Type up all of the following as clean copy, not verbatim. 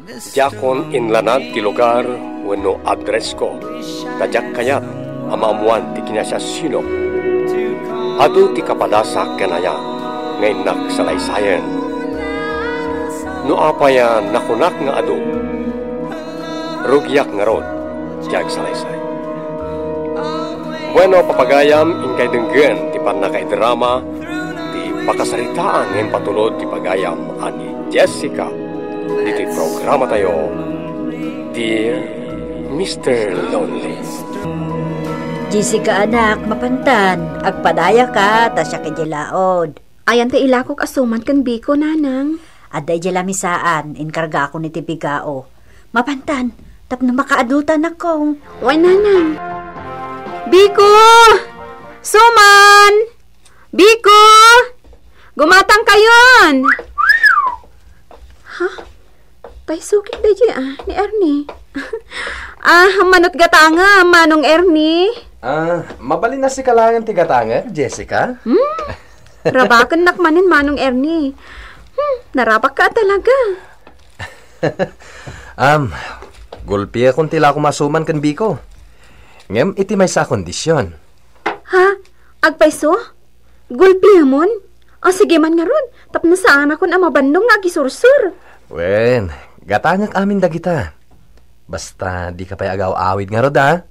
Diakon inlanad ti lugar wenno address ko. Tadyak kayat amamuan ti kinasya sino. Adu ti kapadasak kanaya ngayon nagsalaysayang. No apaya nakunak nga adu, rugyak nga rod, tiyag salaysay. Bueno, papagayam, ingkay denggen, ti panakaidrama, ti pakasaritaan ngayon patulod ti pagayam ani Jessica. Dito programa tayo, Dear Mr. Lonely. Jessica anak, mapantan, agpadaya ka, tasya kajalaod. Ayan ta ilakok asuman kan biko, nanang. Aday jala misaan, inkarga ako ni Tibigao. Mapantan, tapno makaadultan ako. Way, nanang. Biko! Suman! Biko! Gumatang kayon! Ha? Paisukit da ni Ernie. Manot gatanga, manong Ernie. Mabalin na si kalangan ti gatanga, Jessica. Rabakan nakmanin manong Ernie. Narabak ka talaga. Gulpi akong tila kumasuman kan biko. Ngem iti may sa kondisyon. Ha? Agpaiso? Gulpi hamon? Sige man nga ron. Tapno saan akong amabandong nga gisursur. Wen, gatangak amin da kita. Basta di ka pa'y agaw-awid nga rod, ha?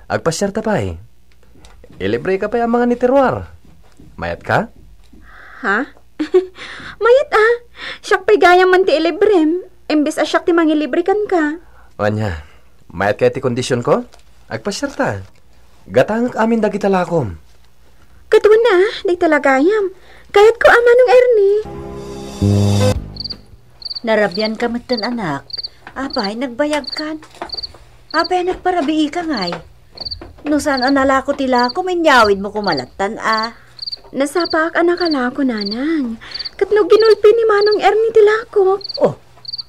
Agpasyar ta pa'y. Ilibre ka pa'y ang mga nitiruar. Mayat ka? Ha? Mayat siyak pa'y gaya man ti ilibrem. Imbes siyak ti mangilibrikan ka. Wanya, mayat kaya ti kondisyon ko? Agpasyar ta. Gatangak amin da kita lakom. Katuan na, di talagayam. Kahit ko amanong Ernie. Narabyan ka matan anak. Apay, nagbayag kan. Apay, nagparabii ka ngay. No saan analako tila ko, minyawid mo kumalatan Nasapak anak alako, nanang. Katno ginulpi ni manong Ernie tilako. Oh,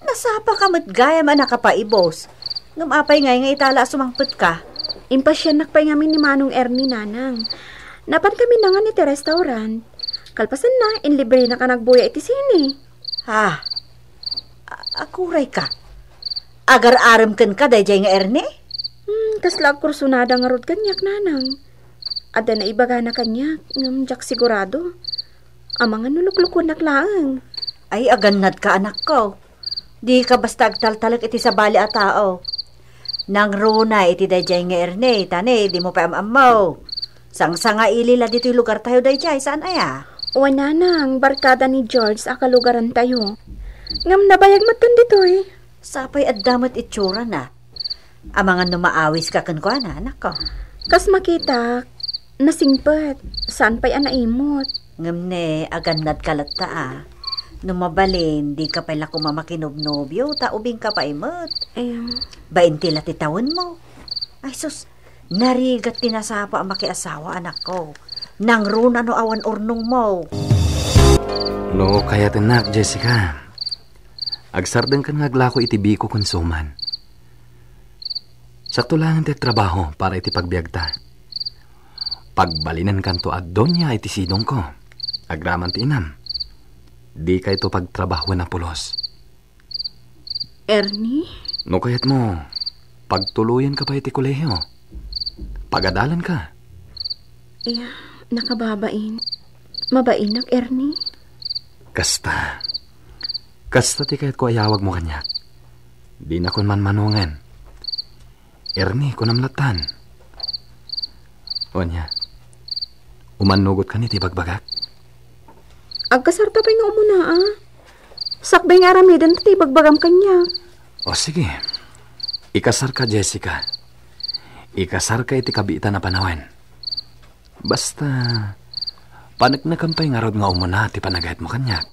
nasapa ka matgayam anak ka pa ibos. Ngamapay ngay nga itala sumangpet ka. Impasyan nakpay ngamin ni manong Ernie, nanang. Napan kami na nga ni ti restaurant. Kalpasan na, inlibre na ka nagbuya iti sini. Akuray ka. Agar-aram kan ka, dayjay nga Ernie? Kaslag kursunada nga rod kanyak, nanang. Ada na ibaga na kanyak, ngamjak sigurado. Amang nuluklukon naklaang. Ay, aganad ka anak ko. Di ka basta agtaltalak iti sa bali a tao. Nang runa iti dayjay nga Ernie, tani, di mo pa amamaw. Sang-sanga ilila dito'y lugar tayo dayjay, saan aya? O nanang, barkada ni George sa kalugaran tayo. Ngam nabayag matan dito'y. Sapay at damat itsura na. Amangan numaawis ka kan ko, anak ko. Kas makita, nasingpet, saan pa'y anaimot? Ngam ne, aganad kalata Numabalin, di ka pala kumamakinobnobyo, taubing ka pa imot. Baintila titawan mo. Ay sus, narigat tinasapa ang makiasawa anak ko. Nang runa no awan urnong mo. No, kaya tinak, Jessica. Agsardan kan ngaglako iti biko konsuman. Sakto lang iti trabaho para iti pagbiagta. Pagbalinan kanto at donya iti sidong ko. Agraman ti inam. Di ka ito pagtrabaho na pulos. Ernie? No kayat mo, pagtuluyan ka pa iti kolehiyo. Pagadalan ka. Nakababain. Mabainak, Ernie? Kasta ti kayat ko ayawag mo kanyak. Di na kun man manungan. Ernie, kunamlatan. Onya, umanugot ka ni ti bagbagak. Agkasarta pa nga umuna, Sakbay nga aramidan ti bagbagam kanya. O sige, ikasar ka, Jessica. Ikasar ka iti kabita na panawan. Basta, panagnakampay nga rod nga umuna ti panagayat mo kanyak.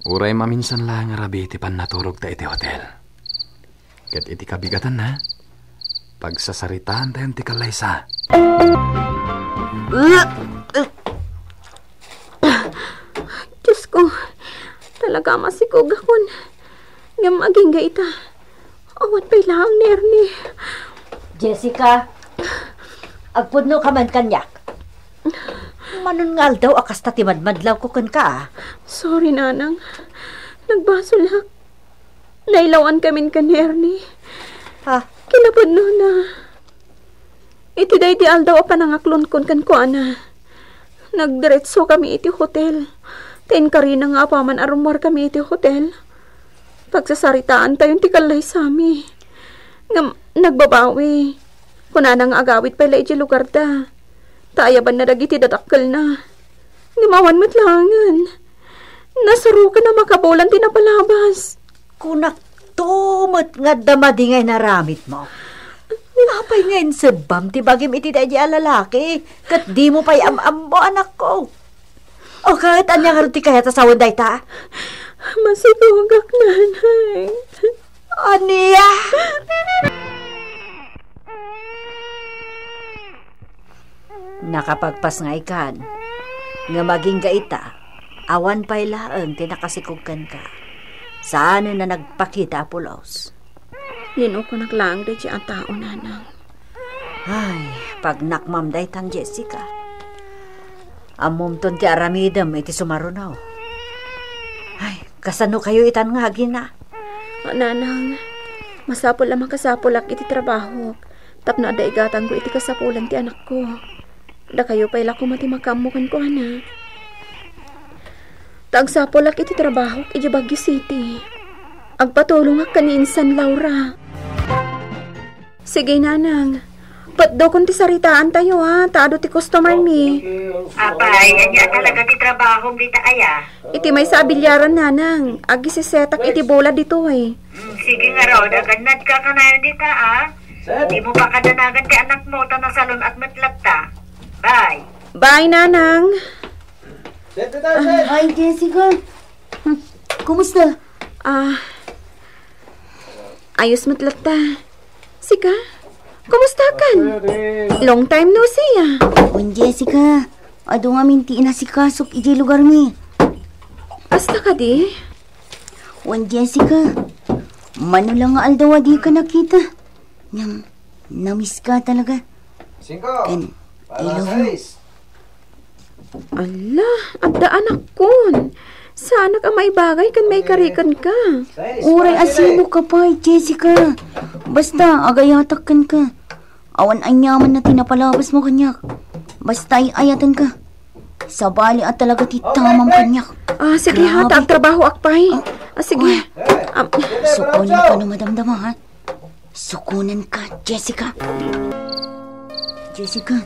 Uray maminsan lang nga rabi iti pannaturog ta iti hotel. Kat iti kabigatan na, pagsasaritaan tayo ti kalaysa. Diyos ko, talaga masikog akon. Ngam aging gaita. Awat pa'y lang, Ernie. Jessica, agpudno ka man kanyak. Manungal daw akas tatimadmadlaw ko kan ka. Sorry, nanang. Nagbasulak. Nailawan kami ka ni Ernie. Ha? Kinapad no na. Iti day di aldaw a panangaklon kon kan ko ana. Nagdiretso kami iti hotel. Ten karina nga apaman arumar kami iti hotel. Pagsasaritaan tayo ti kalay sami. Nagbabawi. Kunana nga agawit pala iti lugar da. Taayaban na dagiti dadakkel na. Nimawan mo't langan. Nasaro ka na makabulan tinapalabas. Kunak tumot nga damadingay na ramit mo. Apay ngayon sabam ti bagim iti da di alalaki. Kat di mo pa'y am-ambo anak ko. O kahit anya nga ti kaya tasawan day ta? Masibugak nanay. Aniya? Nakapagpas nga ikan. Nga maging gaita. Awan pa'y laang tinakasikugkan ka. Saan na nagpakita Apulos? Lino ko naglaang day ang tao nanang. Ay, pag nakmam day tan Jessica. Amom ton ti aramidam iti sumarunaw. Ay, kasano kayo itan nga gina? Nanang, masapol lamang kasapolak iti trabaho. Tapno ada igatan ko iti kasapulan ti anak ko. Da kayo pa'y lako matimakammukan ko, ana. Tagsapolak iti trabaho iti Baguio City. Agpatulong ak kaninsan, Laura. Sige, nanang. Patdo kung ti saritaan tayo, ha? Taado ti customer mi. Apay, anya talaga ti trabaho dita aya. Iti may sa bilyaran, nanang. Agi si setak iti bola dito, eh. Sige nga raw, daganad ka kanayon dita, Di mo pa kadanagan ti anak mo ta na salon at matlagta. Bye. Bye, nanang. Hi, Jessica. Kumusta? Ayos matlata. Sika, kumusta kan? Long time no see, Jessica, ado nga minti na si Kasok iti lugar mi. Asta ka di? Jessica, mano lang nga aldaw di ka nakita. Namiss ka talaga. And I love you. Ala, adda anak kon. Sana ka may bagay kan may karikan ka. Uray asino ka pa, Jessica. Basta agayatak kan ka. Awan anyaman na tinapalabas mo kanyak. Basta ayatan ka. Sabali at talaga ti tamang kanyak. Sige ha, trabaho akpay. Sige. Sukunan ka na madamdama, ha? Sukunan ka, Jessica. Jessica,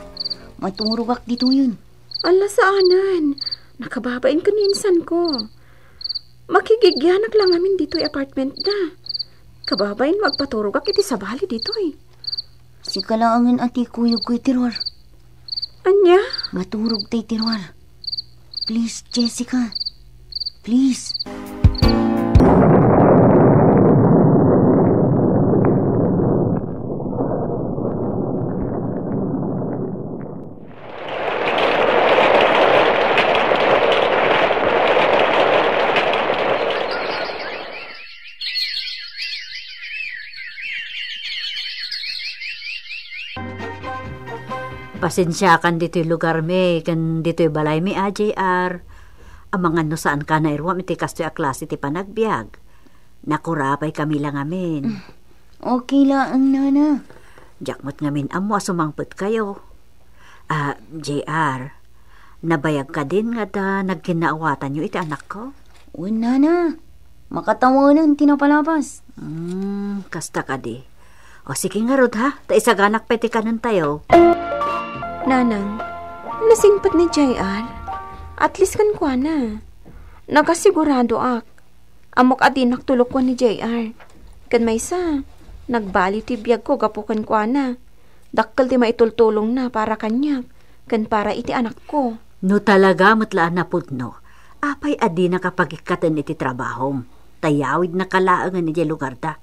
maturugak dito yun. Ala, saanan? Nakababain ka ninsan ko. Makigigyanak lang amin dito apartment na. Kababain magpaturugak iti sabali dito, eh. Si kalaangan ati kuyog ko'y tirwar. Anya? Maturog tay tirwar. Please, Jessica. Please. Pasensyakan dito'y lugar mi, kan dito'y balay mi JR. Ang mga no saan ka na irwam iti kasto'y aklase ti panagbiag. Nakurapay kami lang amin. Okay lang, nana. Jakmot ngamin amo asumangput kayo. JR, nabayag ka din nga da nagkinaawatan nyo iti anak ko? O, nana. Makatawanan tinapalabas. Kasta ka di. O sige nga rod ha, taisaganak peti kanon tayo. Nanang, nasingpat ni JR. At least kan kwa na. Nagasigurado ak. Amok adin naktulok ko ni JR. Kan may sa, nagbali ti biyag ko gapukan kwa na. Dakkel ti maitultulong na para kanya. Kan para iti anak ko. No talaga matlaan na pudno. Apay adi nakapagikatan iti trabahom. Tayawid na kalaangan ni lugar da.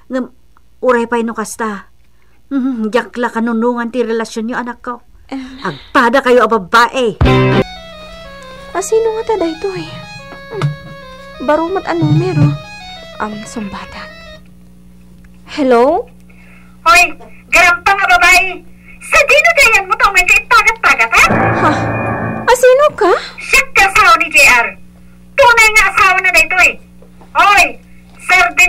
Ngam, uray pa'y no kasta. Jakla kanunungan ti relasyon niyo anak ko. Agpada kayo a babae. Sino nga tada ito eh? Barumat ang numero. Ang sumbatan. Hello? Hoy, garampang nga babae. Sa dino dayan mo tong may kaitagat-tagat, ha? Ha? Sino ka? Siyak ka asawa ni JR. Tunay nga asawa na dito, eh. Hoy, sardin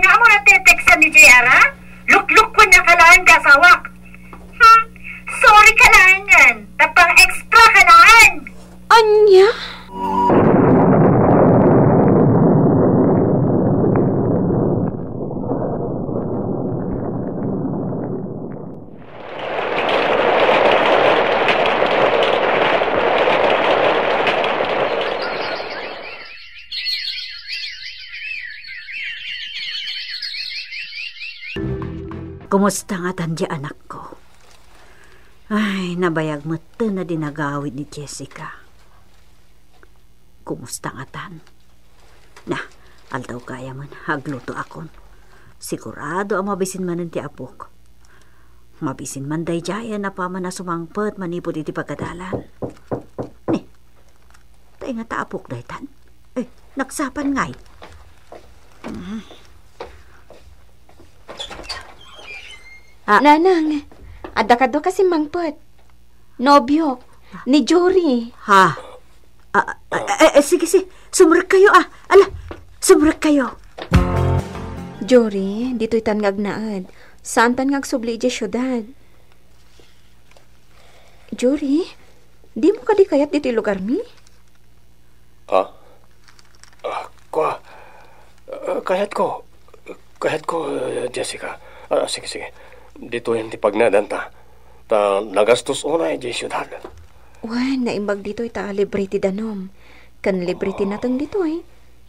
Kumusta nga tandya anak ko? Ay, nabayag mo na dinagawid ni Jessica. Kumusta nga tan? Aldaw kaya man, hagluto akon. Sigurado ang mabisin man ti apok. Mabisin man day jaya na pa man na sumangpet manipod iti pagkadalan. Tayo nga taapok day tan. Nagsapan ngay. Nanang, adakado kasi mangpet. Nobyo, ni Jory. Ha? Sige, sumurek kayo sumurek kayo. Jory, dito'y tan ngagnaad. Saan tan ngagsubli di syudad? Jory, di mo ka di kayat dito'y lugar mi? Kahit ko, Jessica. Sige. Dito yan tipagnadan ta nagastos unay di syudad. Naimbag dito ita libre ti danom. Kan libre ti natang dito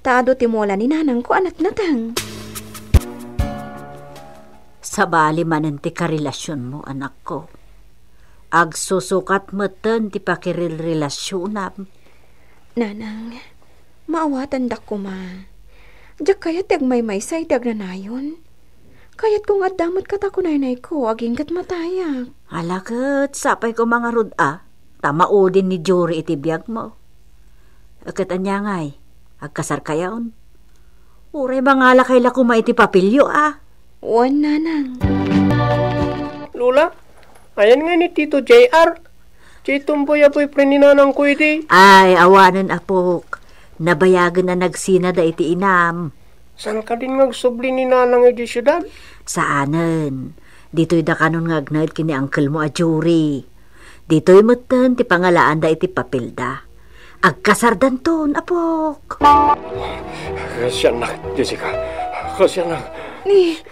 taado ti mola ni nanang ko anak natang. Sabali manen ti karelasyon mo, anak ko. Agsusukat meten ti pakiril-relasyon. Nanang, maawatan dak ko ma. Diyak kaya tag may say tag nanayon. Kaya't kung at damot katakunay ko, aging kat matayak. Alakat, sapay ko mga ruda. Tamaudin ni Jory iti biyag mo. Akat anya ngay, agkasar kayaon. Uray mga lakay lakuma iti papilyo Nanang. Lula, ayan nga ni Tito JR. Tumboy boyfriend ni nanang ko iti. Ay, awanan apok. Nabayagan na nagsina da iti inam. Saan ka din ngagsubli ni nanang iti syudad? Saanen? Dito'y da kanon ngagnayad kini uncle mo Jory. Dito'y meten ti pangalaan da iti papilda. Agkasardan ton, apok. Kasyan na, Jessica. Kasyan na.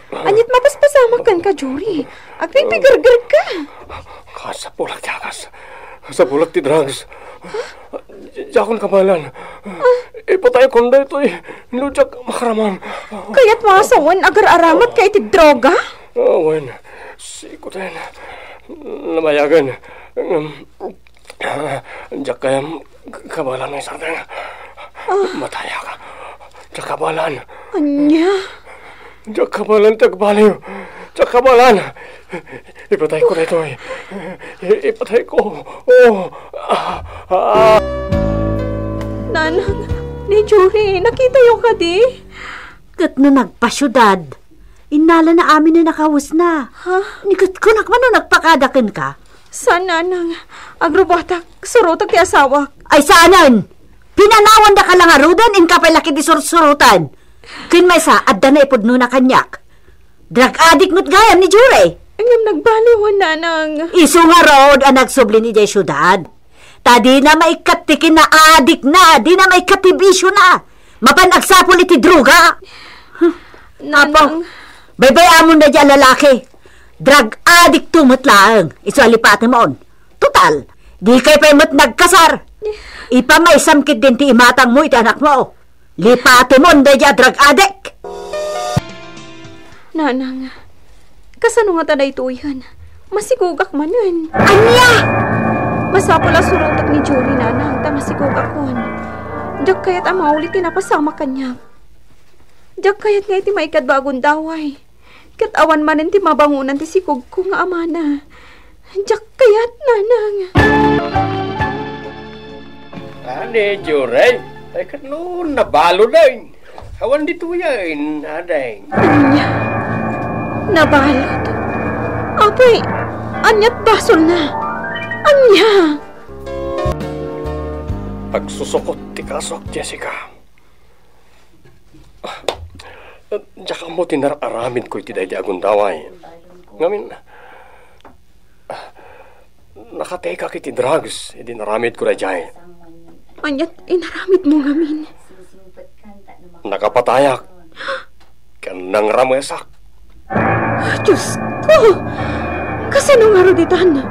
Anyit mapaspasamak kan ka, Jory. Agpipigargar ka. Kasapulak tiakas. Kasapulak ti drugs. Jakon kamalan. Ipatay kon da ito niludyak makaraman. Kaya't mga sawan agar-aramat ka iti droga? Wen, sikutin. Namayagan. Jak kayam kabalan ng sarteng. Mataya ka. Jak kabalan. Anya? Jak kabalan tagbaliw. Jak kabalan. Ipatay ko na ito Ipatay ko. Nanang, ni Jory, nakita yung ka di? Kat no nagpasyudad, inala na amin na nakawas na. Nikat ko nakmano nagpakadakin ka. Saan, nanang? Agrobatak, surutag ti asawa. Ay saanan? Pinanawan da ka lang arudan, in ka pa'y laki di sursurutan. Kin may sa, adda na ipod na kanyak. Drug addict mo't gayam ni Jory. Ang nagbaliwan, nanang. Isu nga road ang nagsubli ni Jay Syudad. Di na may katikin na adik na, di na may katibisyo na. Mapanagsapol iti druga. Nanang. Baybay amon na dyan lalaki. Drug addict tumot lang. Isu alipatin mo on. Total, di kay pa'y nagkasar. Ipamaisamkid din ti imatang mo iti anak mo. Lipatin mo na dyan drug addict. Nanang, kasano nga taday tuyan? Masigugak manan. Anya! Masapula surutag ni Jory, nanang, ta masigugak kon. Diyak kaya't amaulit tinapasama kanya. Diyak kaya't nga iti maikad bagon daway. Kat awan manan ti mabangunan ti sikog ko nga amana. Diyak kaya't, nanang. Ane, Jory, ay kat noon nabalo na Awan dito yan, aday. Anya? Nabalot? Apay, anyat basol na. Anya? Pagsusukot ti kasok, Jessica. Diyak mo tinararamid ko iti day agundaway. Ngamin, nakateka kiti drugs, iti naramid ko day. Anyat, inaramid mo ngamin. Nakapatayak. Kanang ramesak. Diyos ko! Kasano nga roditan?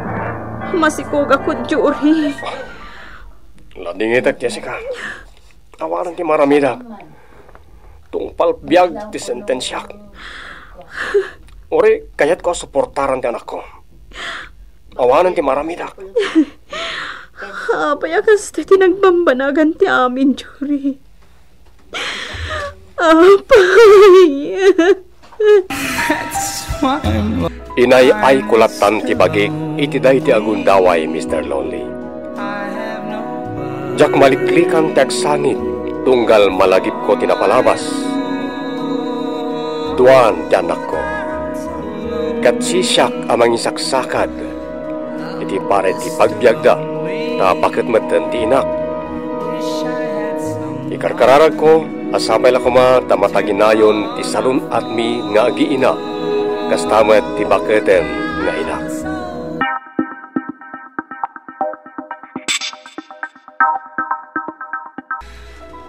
Masikog ako, Jory. Ladingitak, Jessica. Awaran ti maramida. Tungpal biyag ti sentensyak. Ore, kayat ko suportaran ti anak ko. Awanan ti maramidak. Apay akas ti tinagbambanagan ti amin, Jory. Apay. Inay ay kulatan ti bagik, iti day ti agundaway, Mr. Lonely. Jak maliklikan ti agsangit, tunggal malagip ko tinapalabas. Duan ti anak ko. Kat sisyak amang isaksakad, iti pare ti pagbiagda, tapaket meten ti inak. Ikarkararag ko, asabay la kuma tamataginayon ti salun at mi nga agiina, kastamet ti baketen nga inak.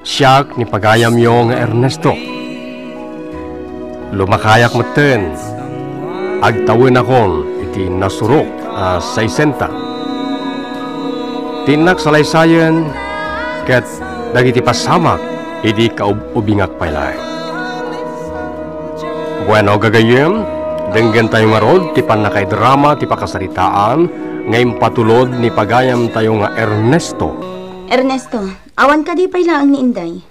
Siyak ni pagayam yo nga Ernesto. Lumakayak meten, agtawin akon iti nasurok a 60. Tinak salaysayan ket dagiti pasamak idi kaubingak paylay. Bueno gagayem, denggen tayo nga rod ti panakay drama ti pakasaritaan ngayong patulod ni pagayam tayo nga Ernesto. Ernesto, awan ka di paylaang ni Inday.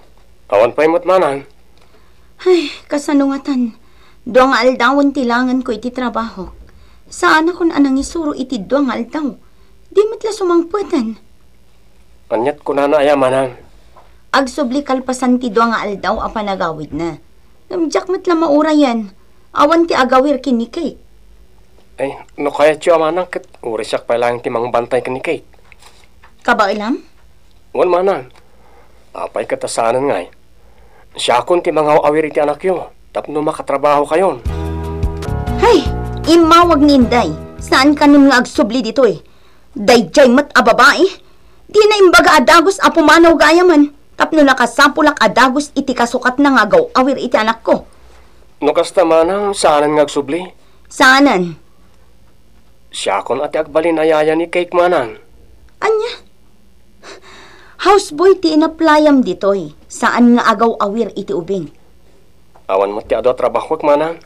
Awan pa'y matmanan. Ay, kasanungatan. Duang aldawon tilangan ko iti trabaho. Saan akong anang isuro iti duang aldaw? Di matla sumangputan. Anyat ko na naayamanan. Agsubli kalpasan ti duang aldaw a panagawid na. Namjak matla maura yan. Awan ti agawir kini Kate. Ay, no kaya tiyo amanang kat urisak pa lang ti mang bantay ka ni Kate. Kabailam? Wan manan. Apay katasanan ngay. Siya kon ti mga awir iti anak yo. Tapno makatrabaho kayon. Hay, imawag ni Inday. Saan ka nung agsubli dito eh? Dayjay mat a babae. Di na imbaga adagos a pumanaw gayaman. Tapno nakasapulak adagos iti kasukat na nga gaw awir iti anak ko. No kasta manang saanan ngagsubli? Saanan? Siya kon ati agbalin ayaya ni Cake manan. Anya? Houseboy ti inaplayam ditoy. Saan nga agaw awir iti ubing? Awan mo ti ado trabaho manan.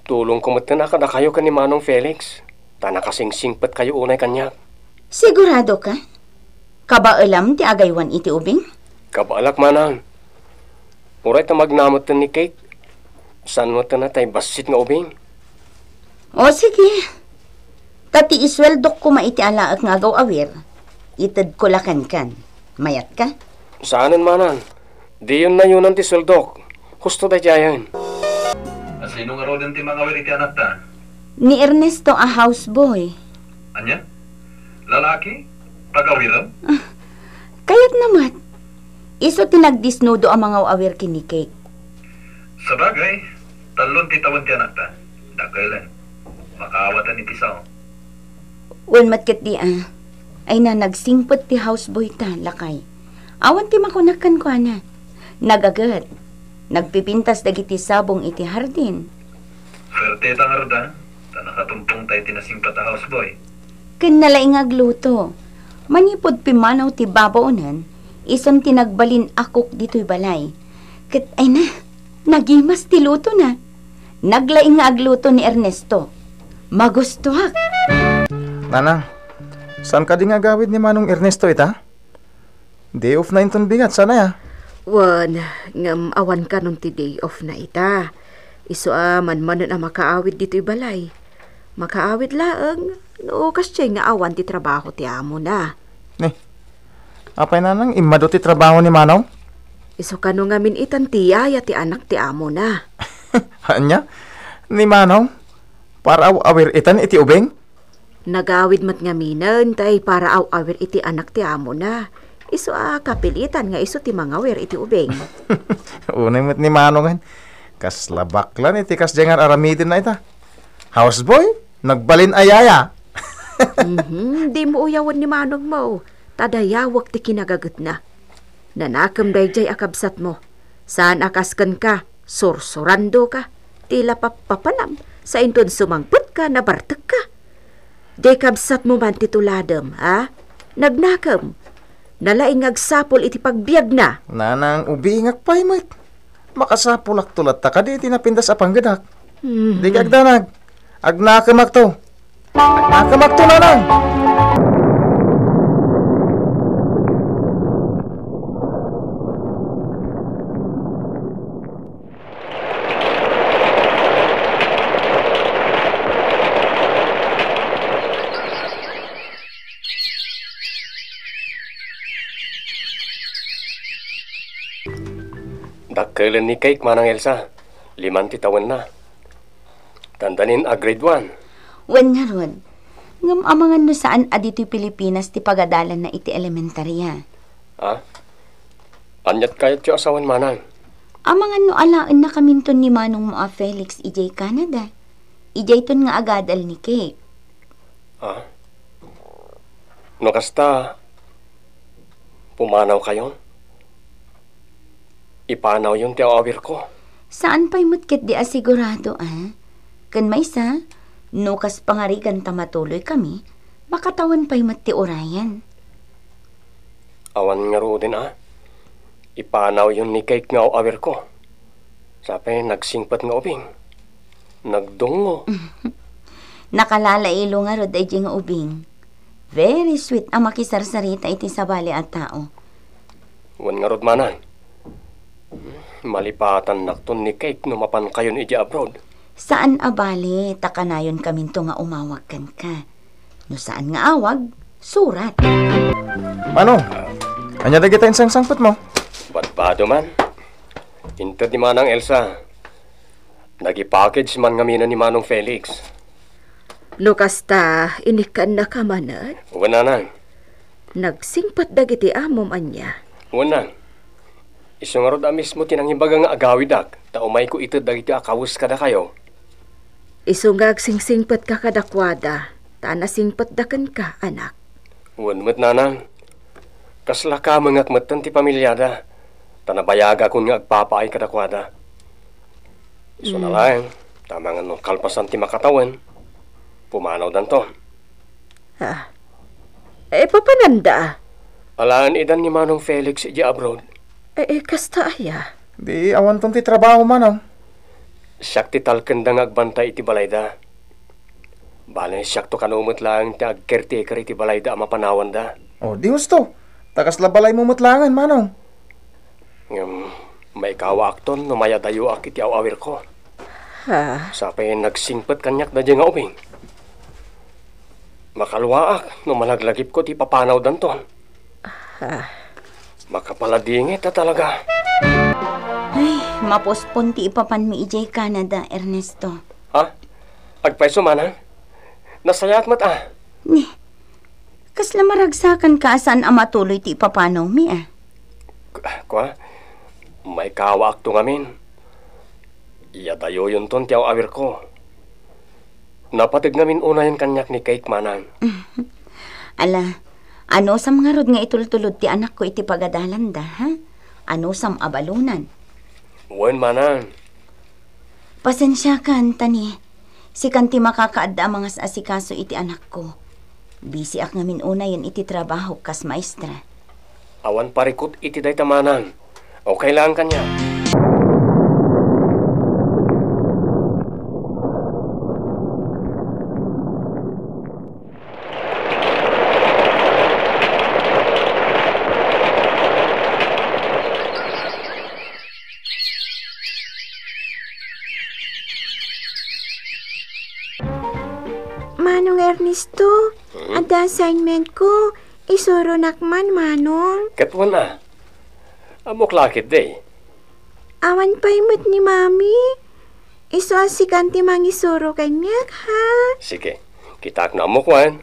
Tulong kumot na kada kayo ka ni Manong Felix. Ta nakasingsingpet kayo unay kanya. Sigurado ka? Kabaalam ti agaywan iti ubing? Kabaalak manan. Uray ta magnamot ni Cake. San mo na tay basit nga ubing? O sige. Tati isweldok ko maiti alaak nga agaw awir. Itad ko lakan kan. Mayat ka? Saanan manan? Di yun na yun ang tisweldok. Husto da jayan. Sino nga rodin ti mga awir iti anak ta? Ni Ernesto a houseboy. Anya? Lalaki? Pag-awiran? Kaya't namat. Iso tinagdisnudo ang mga awir kini Cake. Sa bagay, talon ti tawan ti anak ta. Dakailan. Makaawatan iti sao. Wan matket di ay na nagsingpot ti houseboy ta, lakay. Awan ti makunakan ko na. Nagagat. Nagpipintas dagiti sabong iti hardin. Swerte ta nga roda. Ta nakatumpong tayo tinasingpat a houseboy. Kinalaing agluto. Manipod pimanaw ti babaunan, isang tinagbalin akok dito'y balay. Kat ay na, nagimas ti luto na. Naglaing nga agluto ni Ernesto. Magustuhak. Nanang, saan ka di nga gawid ni Manong Ernesto ita? Day off na inton bingat, sana ya? Wan, ngam awan ka nung ti day off na ita. Iso man-manon na makaawid dito'y balay. Makaawid laang, no kasya nga awan ti trabaho ti amo na. Ni, apay nanang imado ti trabaho ni Manong? Iso ka nung ngamin itan tiyaya ti anak ti amo na. Anya? Ni Manong? Para awir itan iti ubeng? Nagawid mat ngaminan tay para awir iti anak ti amo na. Iso kapilitan nga iso ti mangawir iti ubeng. Unay mat ni Manong kas labaklan iti kas jengar aramidin na ita. Houseboy, nagbalin ayaya. Di mo uyawan ni Manong mo. Tadayawak ti kinagagat na. Nanakam dayjay akabsat mo. Saan akaskan ka, sursurando ka. Tila papapanam, sa inton sumangput ka, nabartek ka. Day kabsat mo man tituladam, ha? Nagnakam. Nalaing agsapol iti pagbiag na. Nanang ubingak pay mat. Makasapulak tulat ta ka di tinapindas apang gadak. Di kagdanag. Agnakamak to. Agnakamak to, nanang. Dakkelan ni Cake manang Elsa. 5 taon na. Tandanin a grade 1. Wen nga ron. Ngam amangan no saan adito'y Pilipinas ti pagadalan na iti elementarya. Ha? Anyat kayat yung asawan manang. Amangan no alaan na kaminton ni Manong mo a Felix ijay Canada. Ijay ton nga agadal ni Kate. Ha? No kasta, pumanaw kayo? Ipanaw yung tiawawir ko. Saan pa'y mutket di asigurado, ah? Kan may isa, nukas pangarigan tamatuloy kami, makatawan pa'y mati orayan. Awan nga ro din, ah. Ipanaw yung ni Cake nga awir ko. Sabi, nagsingpat nga ubing. Nagdungo. Nakalalailo nga ro day nga ubing. Very sweet ang makisarsarita iti sabali at tao. Wan nga rod manan. Malipatan nakton ni Cake no mapan kayon iji abroad. Saan abali, takanayon kaminto nga umawagkan ka. No saan nga awag, surat. Manong, anya da kita insang-sangpot mo? Badbado man. Inter ni Manang Elsa. Nagi-package man nga ni Manong Felix. No kasta, inikan na kamanat. Wana nang. Nagsingpat dagiti amom anya. Wana. Iso nga rod mismo tinanghibaga nga agawidak. Ta umay ko ito dagiti akawus kada kayo. Iso nga agsingsingpat ka kadakwada. Ta nasingpat dakan ka, anak. Wanmat nanang. Kasla ka mangakmatan ti pamilyada. Tanabayaga kun nga agpapaay kadakwada. Iso na lang. Tama nga nung kalpasan ti makatawan. Pumanaw danto. Ha? Papananda? Alaan idan ni Manong Felix iji abroad. Kasta aya. Di awan ton ti trabaho, Manong. Siyak ti talkendang agbantay iti balayda. Bale, siyak to kanumot lang ti agkertaker iti balayda ang mapanawan da. Oh, di husto. Takas labalay mo mutlangan, Manong. May kawak ton no maya dayo ak iti awawir ko. Ha? Sapay nagsingpat kanyak na dyan nga ubing. Makalwaak no malaglagip ko ti papanaw danton. Ha? Makapaladingit na talaga. Ay, mapospon ti ipapan mi ijay Canada, Ernesto. Ha? Agpaiso manan? Nasayat mat ah. Ni, kasla maragsakan ka saan amatuloy ti ipapanaw mi ah. Kwa? May kawak to ngamin. Iya dayo yun ton ti awawir ko. Napatig namin una yung kanyak ni Cake manang. Ala, ano sa mga rod nga itultulod ti anak ko iti pagadalan da, ha? Ano sam abalunan? Wen manang. Pasensya ka, Antani. Si kanti makakaadda mga asikaso iti anak ko. Busy ak ngamin una yan iti trabaho kas maestra. Awan parikot iti day tamanang. Okay lang kanya. Manong Ernesto, ada assignment ko. Isuro nakman, Manong. Katwan na. Amok lakit day. Awan pa imot ni Mami. Iso asikan ti mangisuro kanyak, ha? Sige, kitak na amok wan.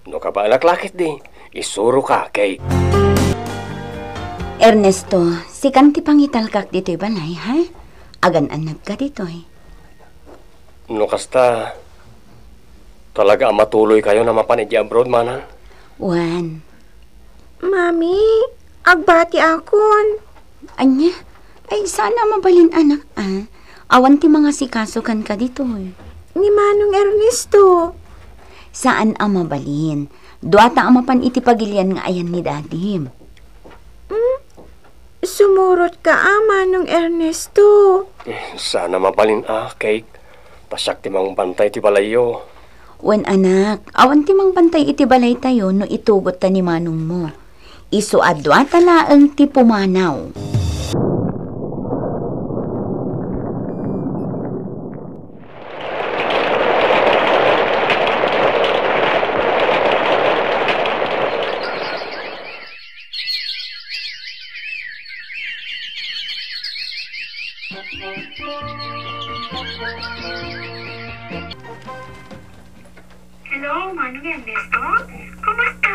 No ka ba lakit day. Isuro ka, Cake. Ernesto, si kanti pangitalkak dito'y balay, ha? Agan-anag ka dito'y. No kasta, talaga matuloy kayo na mapanidya abroad, manang? Wan. Mami, agbati akon. Anya, ay sana mabalin anak, ah. Awan ti mga sikasukan ka dito'y. Ni Manong Ernesto. Saan ang mabalin? Duata ang mapan iti pagilian nga ayan ni Dadim. Sumurot ka, Manong Ernesto. Sana mabalin Cake. Pasyak ti mang bantay ti balayo. Wen anak, awan ti mang bantay iti balay tayo no itugot ta ni manong mo. Isu adwa talaang ti pumanaw. Hello, Manong Ernesto? Kumusta?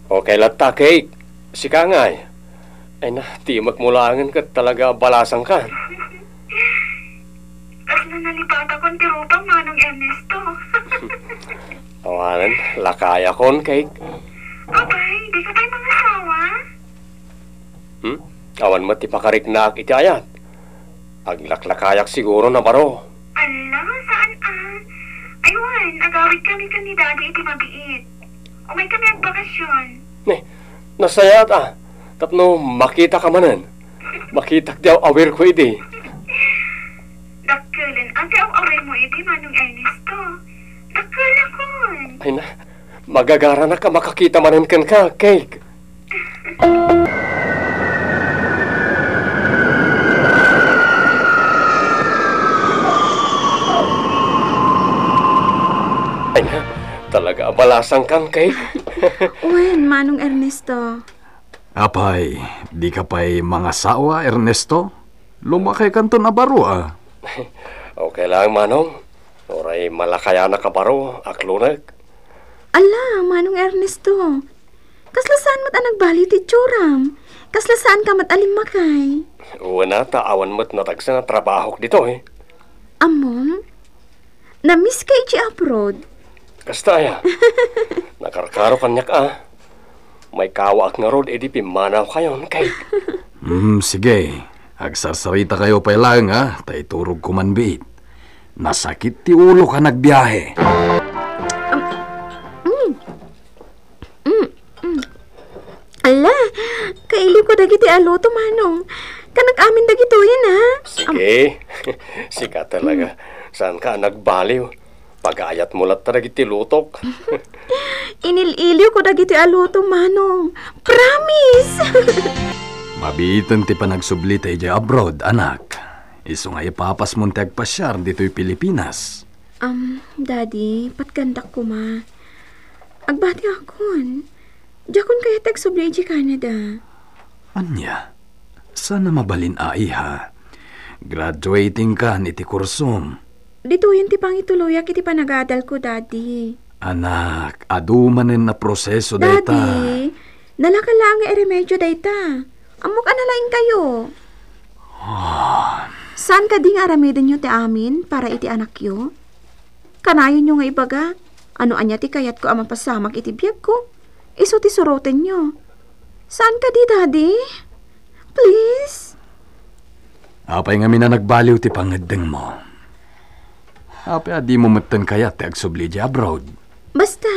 Okay lang ta, Kate. Si Kangay. Ay na, ti magmulangan ka talaga balasang ka. Kas na nalipat akong tirupang, Manong Ernesto. Awanan, lakaya kon, Kate. Abay, di ka tayo mga asawa? Awan mo ti pakariknak iti ayat. Aglaklakayak siguro na baro. Ala, saan Aywan, agawid kami ni Daddy iti mabiit. Umay kami ang bakasyon. Nasayat Tapno makita ka manan. Makita diyaw aware ko iti. Dakkelan, ante ang aware mo iti, Manong Ernesto. Dakkelan kon. Ay na, magagara na ka makakita manan kan ka, Cake. Ay na, talaga balasang kan, Cake. Wen, Manong Ernesto. Apay, di ka pa'y mga sawa, Ernesto? Lumakay kanto na baro, Okay lang, Manong. Oray malakaya na ka baro, aklunag. Ala, Manong Ernesto. Kaslasaan mo't nagbali ti tsuram. Kaslasaan ka mat alimakay. Una, taawan mo't natagsa na trabaho dito, Amom? Na-miss ka iti abroad? Kasta ya. Nakarkaro kanyak May kawak nga rod, edi pimanaw kayo, Kay. Sige. Agsarsarita kayo pa lang, tay turog kumanbit. Nasakit ti ulo ka nagbiyahe. Ala, kaili ko dagiti aloto, Manong. Kanag-amin dagito yan, Sige. Sika talaga. Saan ka nagbaliw? Pag-ayat mo lang dagiti lutok. Inililiw ko dagiti aloto, Manong. Promise! Mabitan ti panagsubli tayo dyan abroad, anak. Iso nga ipapas mong tagpasyar dito'y Pilipinas. Daddy, patgandak ko, ma. Agbati akon. Diyakon kaya tagsubli di Canada. Anya, sana mabalin ha. Graduating ka niti kursom. Dito yun ti pangituluyak iti panagadal ko, Daddy. Anak, adumanen na proseso dayta. Daddy, nalakala nga remedyo dayta. Amok analain kayo. Saan ka di nga aramidin nyo ti amin para iti anak yo? Kanayon nyo nga ibaga. Ano anya ti kayat ko amang pasamak iti biyag ko? Iso ti suroten nyo. Saan ka di, Daddy? Please? Apay nga mina nagbaliw ti pangadeng mo. Apay di mo matan kayat ti agsubli di abroad. Basta,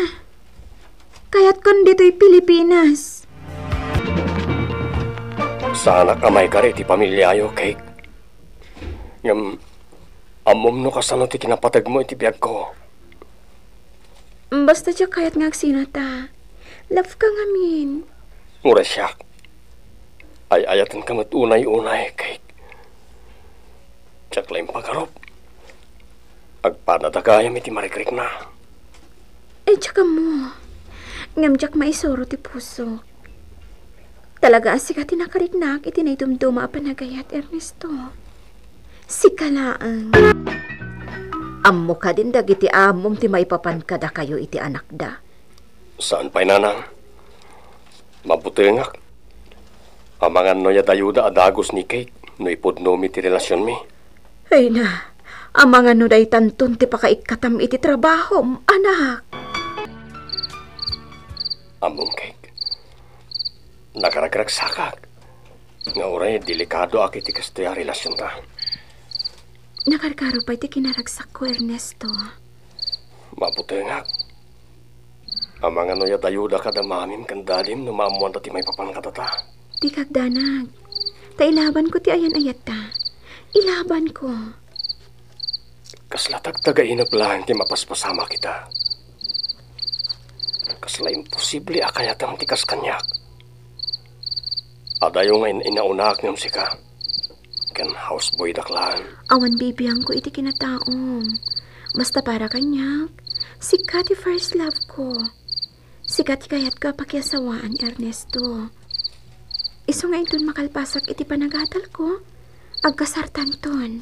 kayat kon dito'y Pilipinas. Sana kamay ka rin ti pamilyayo, Cake. Amom no kasano ti kinapatag mo iti biyag ko. Basta siya kayat nga agsinata. Love ka ngamin. Mura siya. Ay ayatan ka mat unay-unay, Cake. Tsak lang pagarop. Agpanatagayam iti marikrik na. Tsaka mo. Ngamjak maisoro ti puso. Talaga asika tinakariknak iti na idumduma panagayat, Ernesto. Sikalaang. Ammo ka din dagiti amom ti maipapan kada kayo iti anak da. Saan pa'y nanang? Mabutengak. Amangan no yadayuda adagos ni Cake no ipudno mi ti relasyon mi. Ay na, amangan no day tanton ti pakaikatam iti trabaho, anak. Among Cake. Nakaragsaksakak. Nga oray, delikado ak iti kastaya relasyon ta. Nakarkaro pa iti kinaragsak ko, Ernesto. Mabutengak. Amangan no yadayuda kada mamim kandalim no maamuan ti may papankatata. Di kagdanag. Ta ilaban ko ti ayan ayat ta. Ilaban ko. Kaslatag tagainag lang ti mapaspasama kita. Kasla imposible akayatang tikas kanyak. Adayo ngayon inaunak niyam sika. Ken houseboy daklan. Awan bibiyang ko iti kinataom. Basta para kanyak. Sika ti first love ko. Sika ti kayat ka pakiasawaan, Ernesto. Iso nga itun makalpasak iti panagatal ko. Agkasartan ton.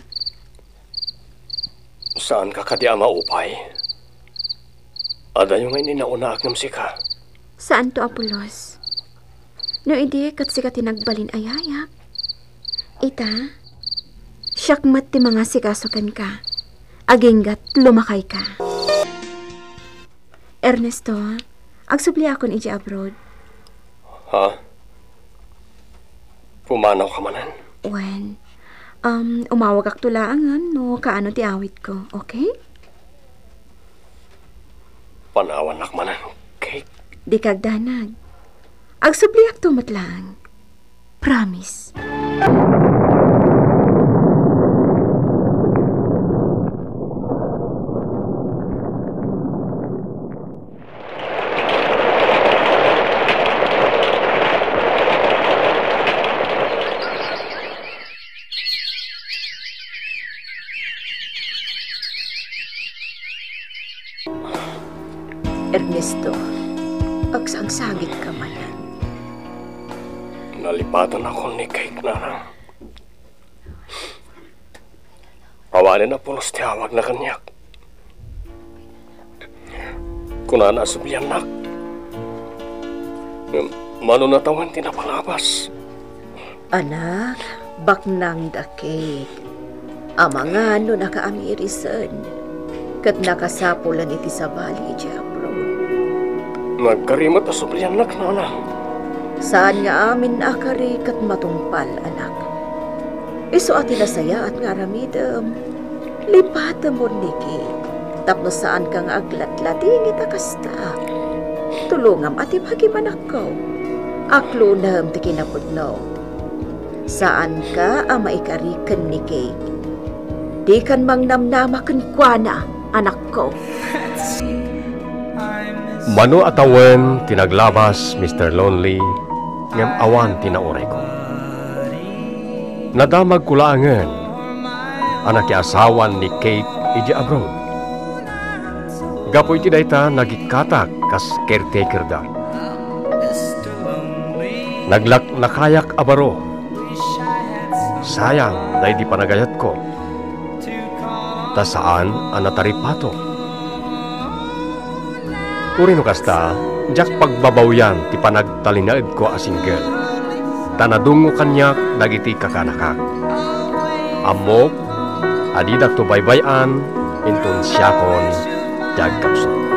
Saan ka kadi maupay? Adayo ngayon inaunak niyam sika. Saan to, Apolos? No idi kat sika tinagbalin ayayak. Ita, syakmat ti mga sikasukan ka. Aginggat lumakay ka. Ernesto, agsubli akon iji abroad. Ha? Pumanaw ka manan? Wen, umawag ak tulaangan no kaano ti awit ko, okay? Panawan nak manan, Kate. Di kagdanag. Agsubli ak tumatlang. Promise. Ernesto, agsangsagit ka man. Nalipatan ako ni Kate na. Awanin na pulos tiyawag na kanyak. Kunana asubiyan nak. Mano natawan tinapalabas. Anak, baknang da Kate. Amanga no nakaamirisan. Kat nakasapulan iti sa bali iti abroad. Nagkarimot asubiyan nak na. Saan nga amin akari kat matungpal, anak. Iso ati nasaya at nga ramidam. Lipatan mo, Niki. Tapno saan kang aglat-lating itakasta. Tulungam ati pagimanak ko. Aklunam ti kinapudno. Saan ka ama ikarikan ni Kate? Di kan mang namnamakan kwa na, anak ko. Mano atawen tinaglabas Mr. Lonely ngem awan tinauray ko. Nadamag kulaangan anak asawan ni Kate iji abroad. Gapoy ti dayta nagikatak kas caretaker da. Naglak nakayak abaro. Sayang day di panagayat ko. Ta saan anataripato. Urino kasta, jak pagbabawyan ti panagtalinaed ko a single. Tanadungo kanyak dagiti kakanakak. Amok, adidak to baybayan, intun siyakon, jagkapson.